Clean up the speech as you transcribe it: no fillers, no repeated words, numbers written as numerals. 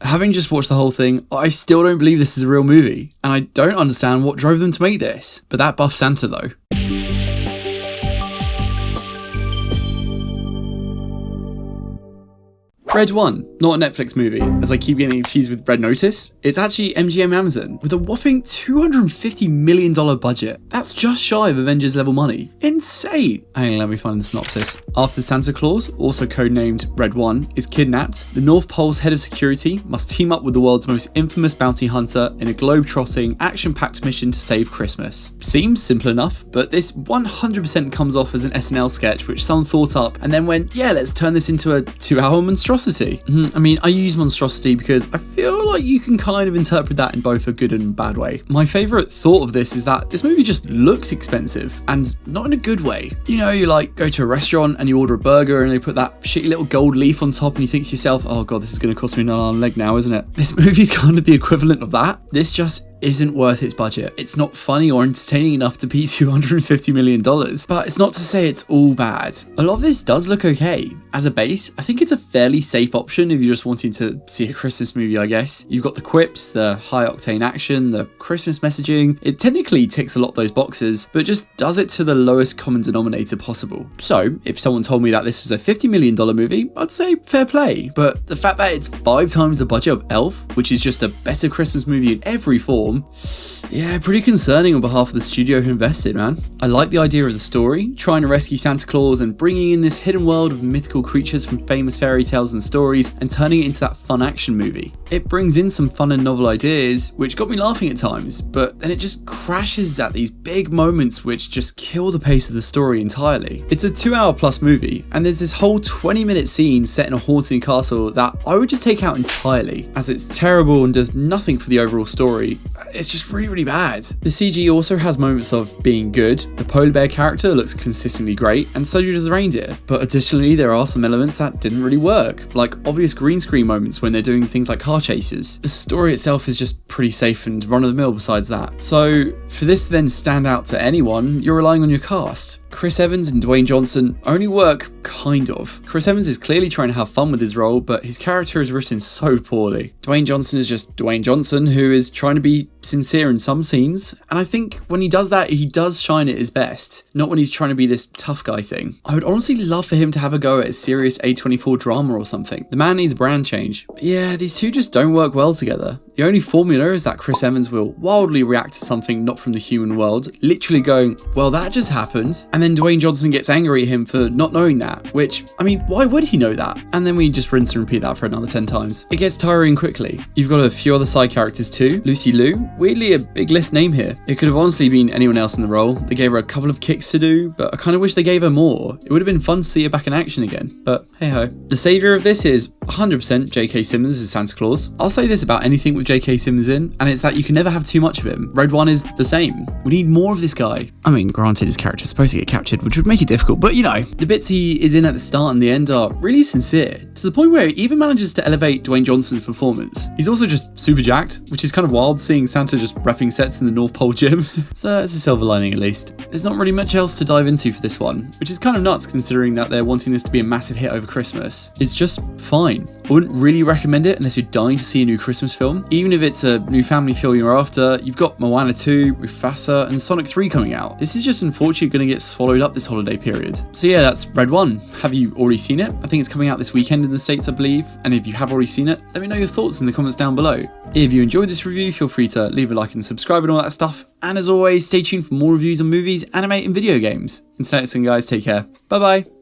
Having just watched the whole thing, I still don't believe this is a real movie, and I don't understand what drove them to make this. But that buff Santa though. Red 1, not a Netflix movie, as I keep getting confused with Red Notice. It's actually MGM Amazon, with a whopping $250 million budget. That's just shy of Avengers level money. Insane! Hang on, let me find the synopsis. After Santa Claus, also codenamed Red 1, is kidnapped, the North Pole's head of security must team up with the world's most infamous bounty hunter in a globe-trotting, action-packed mission to save Christmas. Seems simple enough, but this 100% comes off as an SNL sketch which someone thought up and then went, yeah, let's turn this into a 2-hour monstrosity. I mean, I use monstrosity because I feel like you can kind of interpret that in both a good and bad way. My favourite thought of this is that this movie just looks expensive, and not in a good way. You know, you like go to a restaurant and you order a burger and they put that shitty little gold leaf on top and you think to yourself, oh god, this is going to cost me an arm and leg now, isn't it? This movie's kind of the equivalent of that. This just isn't worth its budget. It's not funny or entertaining enough to be $250 million, but it's not to say it's all bad. A lot of this does look okay. As a base, I think it's a fairly safe option if you're just wanting to see a Christmas movie, I guess. You've got the quips, the high-octane action, the Christmas messaging. It technically ticks a lot of those boxes, but just does it to the lowest common denominator possible. So, if someone told me that this was a $50 million movie, I'd say fair play. But the fact that it's 5 times the budget of Elf, which is just a better Christmas movie in every form, yeah, pretty concerning on behalf of the studio who invested, man. I like the idea of the story, trying to rescue Santa Claus and bringing in this hidden world of mythical creatures from famous fairy tales and stories and turning it into that fun action movie. It brings in some fun and novel ideas, which got me laughing at times, but then it just crashes at these big moments which just kill the pace of the story entirely. It's a 2-hour plus movie, and there's this whole 20-minute scene set in a haunted castle that I would just take out entirely, as it's terrible and does nothing for the overall story. It's just really, really bad. The CG also has moments of being good. The polar bear character looks consistently great, and so does the reindeer. But additionally, there are some elements that didn't really work, like obvious green screen moments when they're doing things like car chases. The story itself is just pretty safe and run-of-the-mill besides that. So, for this to then stand out to anyone, you're relying on your cast. Chris Evans and Dwayne Johnson only work kind of. Chris Evans is clearly trying to have fun with his role, but his character is written so poorly. Dwayne Johnson is just Dwayne Johnson, who is trying to be sincere in some scenes, and I think when he does that, he does shine at his best, not when he's trying to be this tough guy thing. I would honestly love for him to have a go at a serious A24 drama or something. The man needs a brand change. But yeah, these two just don't work well together. The only formula is that Chris Evans will wildly react to something not from the human world, literally going, well, that just happened, and then Dwayne Johnson gets angry at him for not knowing that, which, I mean, why would he know that? And then we just rinse and repeat that for another 10 times. It gets tiring quickly. You've got a few other side characters too. Lucy Liu, weirdly a big list name here. It could have honestly been anyone else in the role. They gave her a couple of kicks to do, but I kind of wish they gave her more. It would have been fun to see her back in action again, but hey ho. The saviour of this is 100% J.K. Simmons as Santa Claus. I'll say this about anything with J.K. Simmons in, and it's that you can never have too much of him. Red 1 is the same. We need more of this guy. I mean, granted, his character's supposed to get captured, which would make it difficult, but you know, the bits he is in at the start and the end are really sincere, to the point where he even manages to elevate Dwayne Johnson's performance. He's also just super jacked, which is kind of wild seeing Santa just repping sets in the North Pole gym. So it's a silver lining at least. There's not really much else to dive into for this one, which is kind of nuts considering that they're wanting this to be a massive hit over Christmas. It's just fine. I wouldn't really recommend it unless you're dying to see a new Christmas film. Even if it's a new family film you're after, you've got Moana 2, Mufasa, and Sonic 3 coming out. This is just unfortunately going to get swallowed up this holiday period. So yeah, that's Red 1. Have you already seen it? I think it's coming out this weekend in the States, I believe. And if you have already seen it, let me know your thoughts in the comments down below. If you enjoyed this review, feel free to leave a like and subscribe and all that stuff. And as always, stay tuned for more reviews on movies, anime, and video games. Until next time, guys, take care. Bye bye.